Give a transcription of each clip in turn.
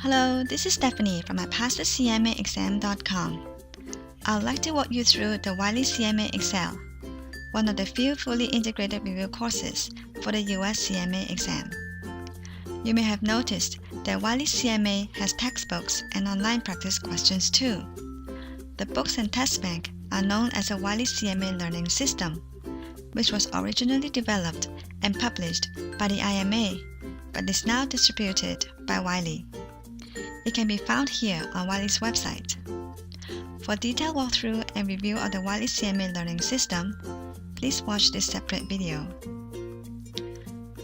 Hello, this is Stephanie from CMAexcel.com. I'd like to walk you through the Wiley CMA Excel, one of the few fully integrated review courses for the US CMA exam. You may have noticed that Wiley CMA has textbooks and online practice questions too. The books and test bank are known as the Wiley CMA Learning System, which was originally developed and published by the IMA, but is now distributed by Wiley. It can be found here on Wiley's website. For detailed walkthrough and review of the Wiley CMA Learning System, please watch this separate video.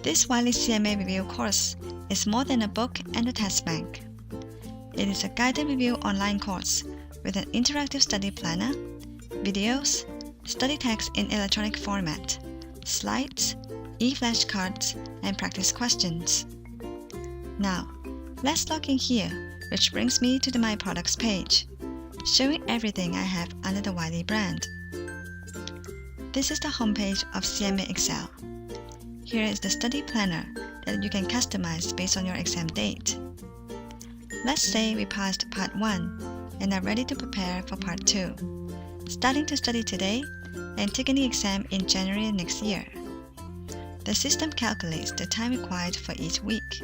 This Wiley CMA review course is more than a book and a test bank. It is a guided review online course with an interactive study planner, videos, study text in electronic format, slides, e-flashcards, and practice questions. Now, let's log in here, which brings me to the My Products page, showing everything I have under the Wiley brand. This is the homepage of CMA Excel. Here is the study planner that you can customize based on your exam date. Let's say we passed Part 1 and are ready to prepare for Part 2, starting to study today and taking the exam in January next year. The system calculates the time required for each week,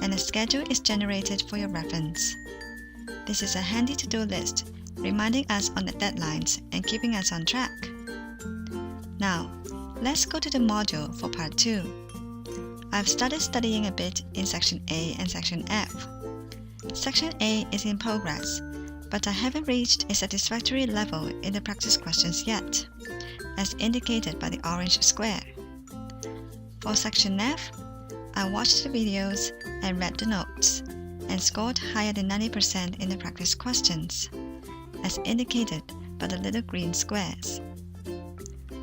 and a schedule is generated for your reference. This is a handy to-do list, reminding us on the deadlines and keeping us on track. Now, let's go to the module for Part 2. I've started studying a bit in Section A and Section F. Section A is in progress, but I haven't reached a satisfactory level in the practice questions yet, as indicated by the orange square. For Section F, I watched the videos and read the notes, and scored higher than 90% in the practice questions, as indicated by the little green squares.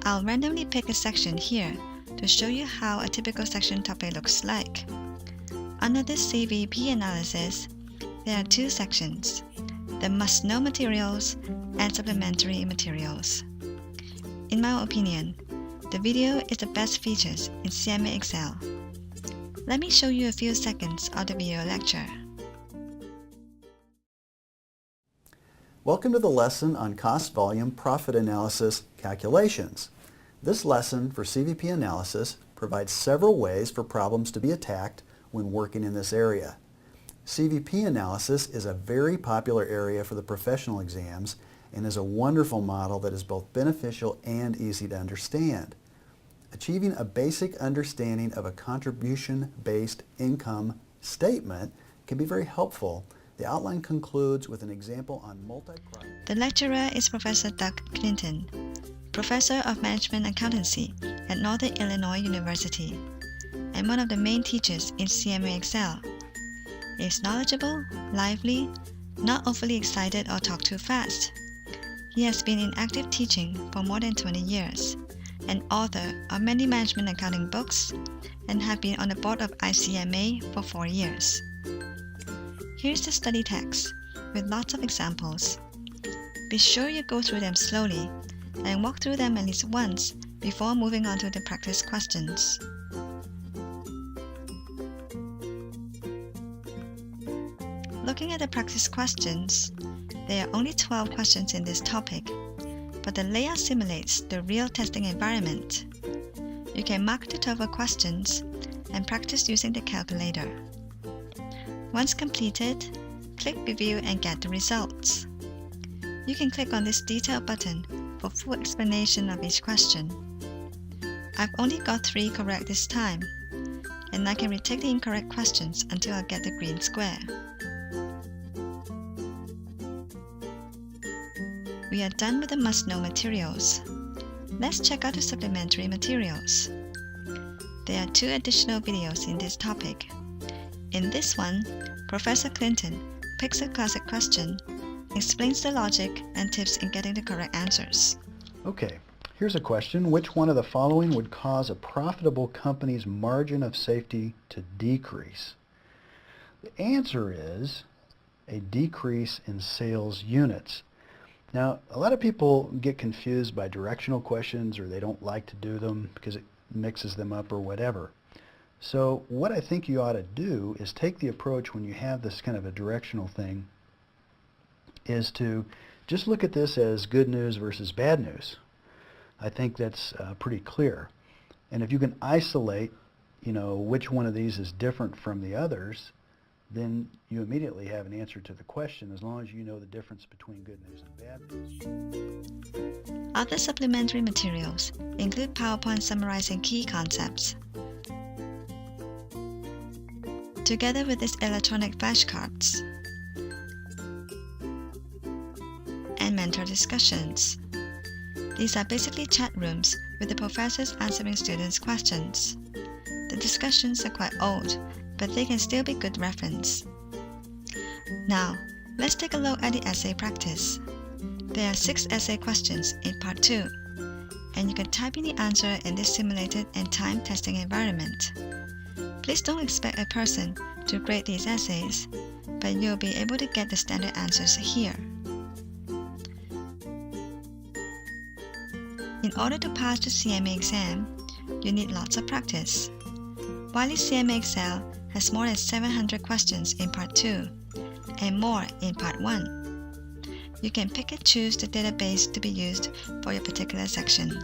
I'll randomly pick a section here to show you how a typical section topic looks like. Under this CVP analysis, there are two sections, the must-know materials and supplementary materials. In my opinion, the video is the best features in CMA Excel. Let me show you a few seconds of the video lecture. Welcome to the lesson on cost volume profit analysis calculations. This lesson for CVP analysis provides several ways for problems to be attacked when working in this area. CVP analysis is a very popular area for the professional exams and is a wonderful model that is both beneficial and easy to understand. Achieving a basic understanding of a contribution-based income statement can be very helpful. The outline concludes with an example on multi-product. The lecturer is Professor Doug Clinton, Professor of Management Accountancy at Northern Illinois University, and one of the main teachers in CMA Excel. He is knowledgeable, lively, not overly excited or talk too fast. He has been in active teaching for more than 20 years, an author of many management accounting books, and have been on the board of ICMA for 4 years. Here's the study text with lots of examples. Be sure you go through them slowly and walk through them at least once before moving on to the practice questions. Looking at the practice questions, there are only 12 questions in this topic, but the layout simulates the real testing environment. You can mark the 12 questions and practice using the calculator. Once completed, click Review and get the results. You can click on this detail button for full explanation of each question. I've only got 3 correct this time, and I can retake the incorrect questions until I get the green square. We are done with the must-know materials. Let's check out the supplementary materials. There are 2 additional videos in this topic. In this one, Professor Clinton picks a classic question, explains the logic and tips in getting the correct answers. Okay, here's a question. Which one of the following would cause a profitable company's margin of safety to decrease? The answer is a decrease in sales units. Now, a lot of people get confused by directional questions, or they don't like to do them because it mixes them up or whatever. So what I think you ought to do is take the approach when you have this kind of a directional thing is to just look at this as good news versus bad news. I think that's pretty clear. And if you can isolate, which one of these is different from the others, then you immediately have an answer to the question as long as you know the difference between good news and bad news. Other supplementary materials include PowerPoint summarizing key concepts, together with these electronic flashcards, and mentor discussions. These are basically chat rooms with the professors answering students' questions. The discussions are quite old, but they can still be good reference. Now, let's take a look at the essay practice. There are 6 essay questions in Part 2, and you can type in the answer in this simulated and timed testing environment. Please don't expect a person to grade these essays, but you'll be able to get the standard answers here. In order to pass the CMA exam, you need lots of practice. Wiley CMAexcel has more than 700 questions in Part 2 and more in Part 1. You can pick and choose the database to be used for your particular section.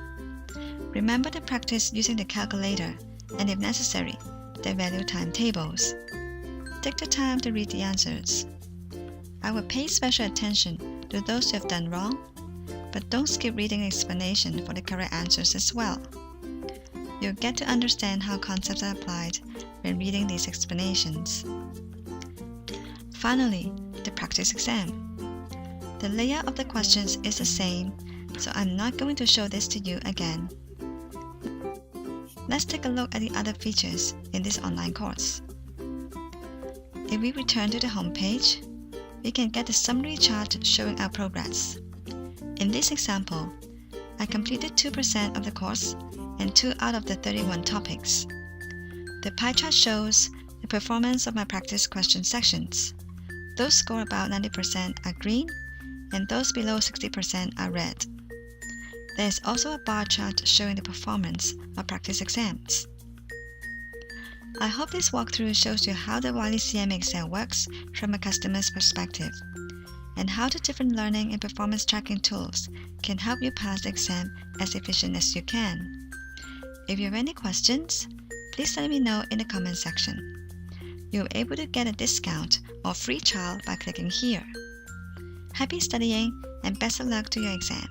Remember to practice using the calculator and, if necessary, the value timetables. Take the time to read the answers. I will pay special attention to those who have done wrong, but don't skip reading the explanation for the correct answers as well. You'll get to understand how concepts are applied when reading these explanations. Finally, the practice exam. The layout of the questions is the same, so I'm not going to show this to you again. Let's take a look at the other features in this online course. If we return to the home page, we can get a summary chart showing our progress. In this example, I completed 2% of the course and 2 out of the 31 topics. The pie chart shows the performance of my practice question sections. Those score about 90% are green, and those below 60% are red. There is also a bar chart showing the performance of practice exams. I hope this walkthrough shows you how the Wiley CMAexcel works from a customer's perspective, and how the different learning and performance tracking tools can help you pass the exam as efficient as you can. If you have any questions, please let me know in the comment section. You'll be able to get a discount or free trial by clicking here. Happy studying and best of luck to your exam.